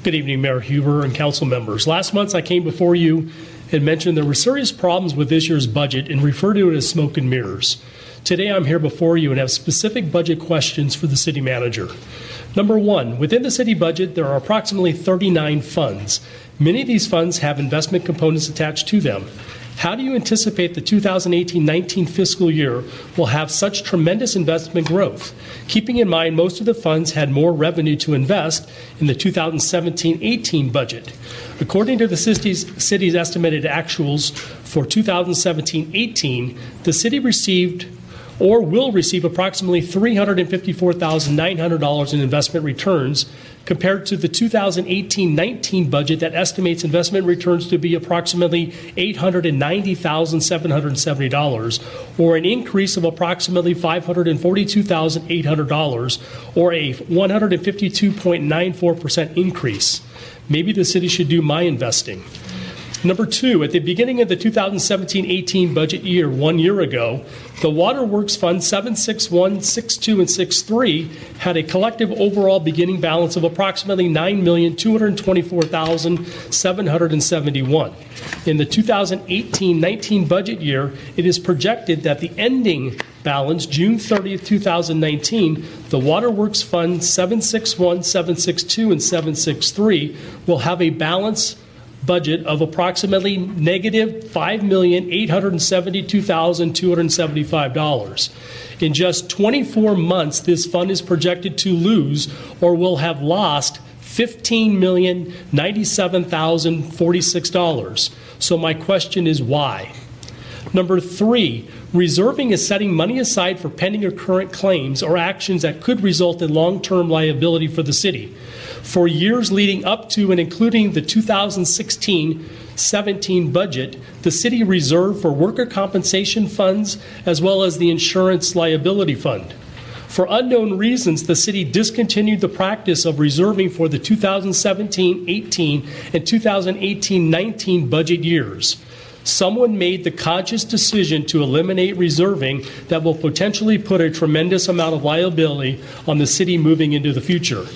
Good evening, Mayor Huber and council members. Last month I came before you and mentioned there were serious problems with this year's budget and referred to it as smoke and mirrors. Today I'm here before you and have specific budget questions for the city manager. Number one, within the city budget there are approximately 39 funds. Many of these funds have investment components attached to them. How do you anticipate the 2018-19 fiscal year will have such tremendous investment growth, keeping in mind most of the funds had more revenue to invest in the 2017-18 budget? According to the city's estimated actuals for 2017-18, the city received or will receive approximately $354,900 in investment returns compared to the 2018-19 budget that estimates investment returns to be approximately $890,770, or an increase of approximately $542,800, or a 152.94% increase. Maybe the city should do my investing. Number two, at the beginning of the 2017-18 budget year, 1 year ago, the Waterworks Fund 761, 62, and 63 had a collective overall beginning balance of approximately $9,224,771. In the 2018-19 budget year, it is projected that the ending balance, June 30th, 2019, the Waterworks Fund 761, 762, and 763 will have a balance budget of approximately negative $5,872,275. In just 24 months, this fund is projected to lose or will have lost $15,097,046. So my question is why? Number three, reserving is setting money aside for pending or current claims or actions that could result in long-term liability for the city. For years leading up to and including the 2016-17 budget, the city reserved for worker compensation funds as well as the insurance liability fund. For unknown reasons, the city discontinued the practice of reserving for the 2017-18 and 2018-19 budget years. Someone made the conscious decision to eliminate reserving that will potentially put a tremendous amount of liability on the city moving into the future.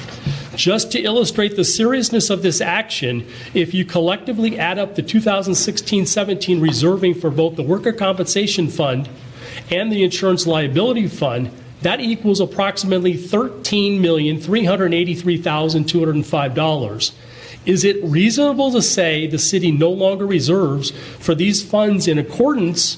Just to illustrate the seriousness of this action, if you collectively add up the 2016-17 reserving for both the Worker Compensation Fund and the Insurance Liability Fund, that equals approximately $13,383,205. Is it reasonable to say the city no longer reserves for these funds in accordance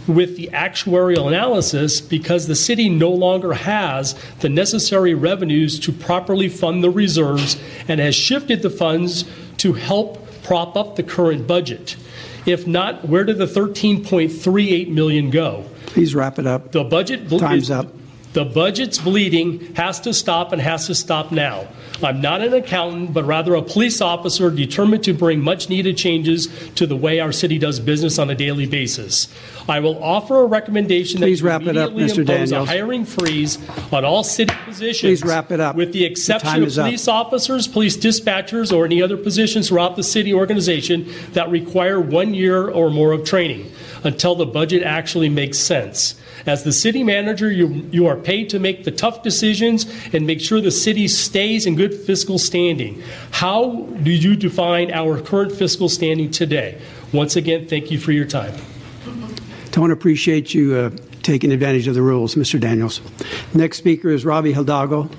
with the actuarial analysis because the city no longer has the necessary revenues to properly fund the reserves and has shifted the funds to help prop up the current budget? If not, where did the $13.38 million go? Please wrap it up. The budget Time's up. The budget's bleeding has to stop and has to stop now. I'm not an accountant, but rather a police officer determined to bring much-needed changes to the way our city does business on a daily basis. I will offer a recommendation Please that wrap it up, immediately Mr. impose Daniels. a hiring freeze on all city positions. Please wrap it up. With the exception of police officers, police dispatchers, or any other positions throughout the city organization that require 1 year or more of training until the budget actually makes sense. As the city manager, you are paid to make the tough decisions and make sure the city stays in good fiscal standing. How do you define our current fiscal standing today? Once again, thank you for your time. Don't appreciate you taking advantage of the rules, Mr. Daniels. Next speaker is Robbie Hidalgo.